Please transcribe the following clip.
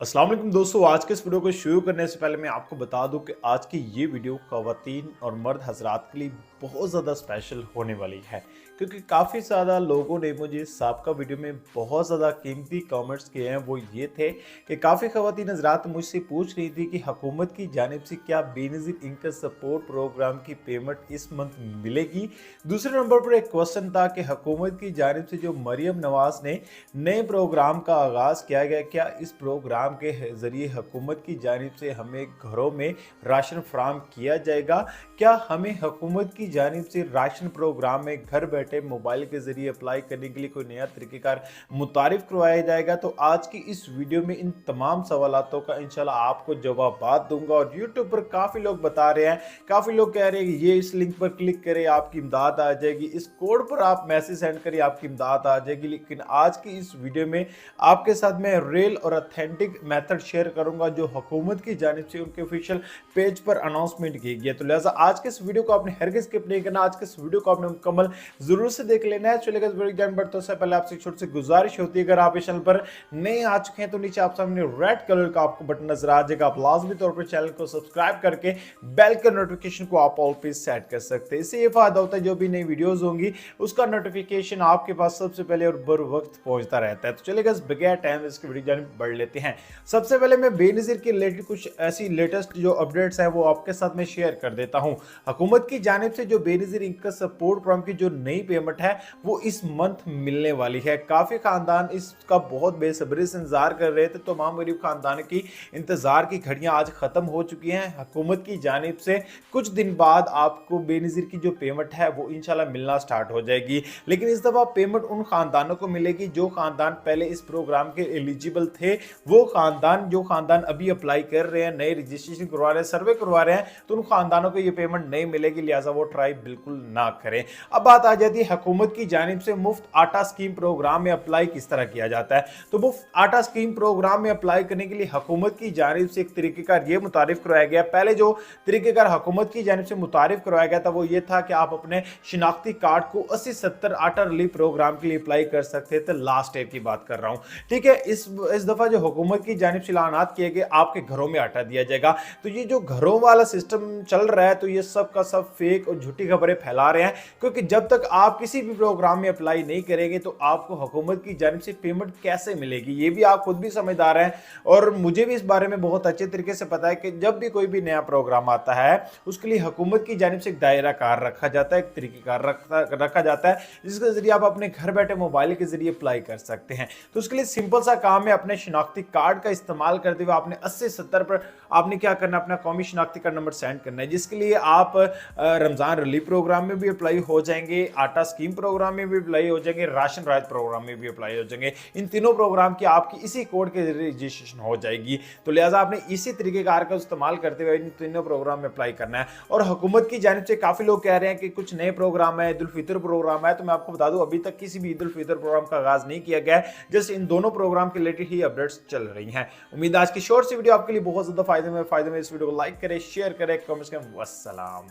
अस्सलाम वालेकुम दोस्तों, आज के इस वीडियो को शुरू करने से पहले मैं आपको बता दूं कि आज की ये वीडियो ख़वातीन और मर्द हज़रात के लिए बहुत ज़्यादा स्पेशल होने वाली है, क्योंकि काफ़ी ज़्यादा लोगों ने मुझे साबका वीडियो में बहुत ज़्यादा कीमती कमेंट्स किए हैं। वो ये थे कि काफ़ी ख़वातीन हज़रात मुझसे पूछ रही थी कि हुकूमत की जानिब से क्या बेनज़ीर इनकम सपोर्ट प्रोग्राम की पेमेंट इस मंथ मिलेगी। दूसरे नंबर पर एक क्वेश्चन था कि हुकूमत की जानिब से जो मरियम नवाज़ ने नए प्रोग्राम का आगाज़ किया गया, क्या इस प्रोग्राम के ज़रिए हुकूमत की जानिब से हमें घरों में राशन फराहम किया जाएगा। क्या हमें हुकूमत की जानिब से राशन प्रोग्राम में घर बैठे मोबाइल के ज़रिए अप्लाई करने के लिए कोई नया तरीक़ेकार मुतारिफ करवाया जाएगा। तो आज की इस वीडियो में इन तमाम सवालों का इंशाल्लाह आपको जवाब दूंगा। और यूट्यूब पर काफ़ी लोग बता रहे हैं, काफ़ी लोग कह रहे हैं कि ये इस लिंक पर क्लिक करें आपकी इमदाद आ जाएगी, इस कोड पर आप मैसेज सेंड करें आपकी इमदाद आ जाएगी। लेकिन आज की इस वीडियो में आपके साथ मैं रियल और ऑथेंटिक मेथड शेयर करूंगा जो हुकूमत की जानिब से उनके ऑफिशियल पेज पर अनाउंसमेंट की गई है। तो लिहाजा आज के इस वीडियो को आपने हरगिज़ स्किप नहीं करना, आज के इस वीडियो को आपने मुकम्मल जरूर से देख लेना है। चलेगा इस वीडियो जान बढ़ते से पहले आपसे छोटी सी गुजारिश होती है, अगर आप इस चैनल पर नए आ चुके हैं तो नीचे आप सामने रेड कलर का आपको बटन नजर आ जाएगा। आप लाजमी तौर पर चैनल को सब्सक्राइब करके बेल के नोटिफिकेशन को आप ऑल पे सेट कर सकते हैं। इससे ये फायदा होता है जो भी नई वीडियोस होंगी उसका नोटिफिकेशन आपके पास सबसे पहले और बर वक्त पहुंचता रहता है। तो चलेगा बगैर टाइम इसकी वीडियो जान बढ़ लेते हैं। सबसे पहले मैं बेनज़ीर के रिलेटेड कुछ ऐसी लेटेस्ट जो अपडेट्स है वो आपके साथ में शेयर कर देता हूं। हुकूमत की जानिब से जो बेनज़ीर इनकम सपोर्ट प्रोग्राम की जो नई पेमेंट है वो इस मंथ मिलने वाली है। काफ़ी खानदान इसका बहुत बेसब्री से इंतजार कर रहे थे। तो तमाम गरीब खानदान की इंतजार की घड़ियां आज ख़त्म हो चुकी हैं। हुकूमत की जानिब से कुछ दिन बाद आपको बेनज़ीर की जो पेमेंट है वो इंशाल्लाह मिलना स्टार्ट हो जाएगी। लेकिन इस दफ़ा पेमेंट उन खानदानों को मिलेगी जो खानदान पहले इस प्रोग्राम के एलिजिबल थे। वो जो खानदान अभी अप्लाई कर रहे हैं, नए रजिस्ट्रेशन करवा रहे हैं, सर्वे करवा रहे हैं, तो उन खानदानों को ये पेमेंट नहीं मिलेगी। लिहाजा वो ट्राई बिल्कुल ना करें। अब बात आ जाती है हुकूमत की जानिब से मुफ्त आटा स्कीम प्रोग्राम में अप्लाई किस तरह किया जाता है। तो मुफ्त आटा स्कीम प्रोग्राम में अप्लाई करने के लिए हुकूमत की जानिब से एक तरीक़ेकार ये मुतारिफ करवाया गया। पहले जो तरीक़ेकार हुकूमत की जानिब से मुतारिफ करवाया गया था वो ये था कि आप अपने शिनाख्ती कार्ड को 80-70 आटा रिलीफ प्रोग्राम के लिए अप्लाई कर सकते थे। लास्ट ईयर की बात कर रहा हूँ, ठीक है। इस दफ़ा जो हुकूमत की जानिब से ऐलानात किए गए आपके घरों में आटा दिया जाएगा। तो ये जो घरों वाला सिस्टम चल रहा है तो ये सब का सब फेक और झूठी खबरें फैला रहे हैं, क्योंकि जब तक आप किसी भी प्रोग्राम में अप्लाई नहीं करेंगे तो आपको हुकूमत की जानिब से पेमेंट कैसे मिलेगी ये भी आप खुद भी समझदार हैं। और मुझे भी इस बारे में बहुत अच्छे तरीके से पता है कि जब भी कोई भी नया प्रोग्राम आता है उसके लिए हुकूमत की जानिब से एक दायरा कार रखा जाता है, एक तरीक़ेकार रखा जाता है जिसके जरिए आप अपने घर बैठे मोबाइल के जरिए अप्लाई कर सकते हैं। तो उसके लिए सिंपल सा काम है, अपने शिनाख्ती कार्ड का इस्तेमाल करते हुए आपने 80-70 पर आपने क्या करना है, अपना कौमी शिनाख्ती कार्ड नंबर सेंड करना है, जिसके लिए आप रमज़ान रिलीफ प्रोग्राम में भी अप्लाई हो जाएंगे, आटा स्कीम प्रोग्राम में भी अप्लाई हो जाएंगे, राशन राहत प्रोग्राम में भी अप्लाई हो जाएंगे। इन तीनों प्रोग्राम की आपकी इसी कोड के जरिए रजिस्ट्रेशन हो जाएगी। तो लिहाजा आपने इसी तरीके कार का इस्तेमाल करते हुए इन तीनों प्रोग्राम में अप्लाई करना है। और हुकूमत की जानिब से काफ़ी लोग कह रहे हैं कि कुछ नए प्रोग्राम है, ईद उल फितर प्रोग्राम है। तो मैं आपको बता दूं अभी तक किसी भी ईद उल फितर प्रोग्राम का आगाज़ नहीं किया गया है, जस्ट इन दोनों प्रोग्राम के रिलेटेड ही अपडेट्स चल रही हैं। उम्मीद है आज की शॉर्ट सी वीडियो आपके लिए बहुत ज़्यादा फायदे में इस वीडियो को लाइक करें, शेयर करें, कमेंट्स करें। वस्सलाम।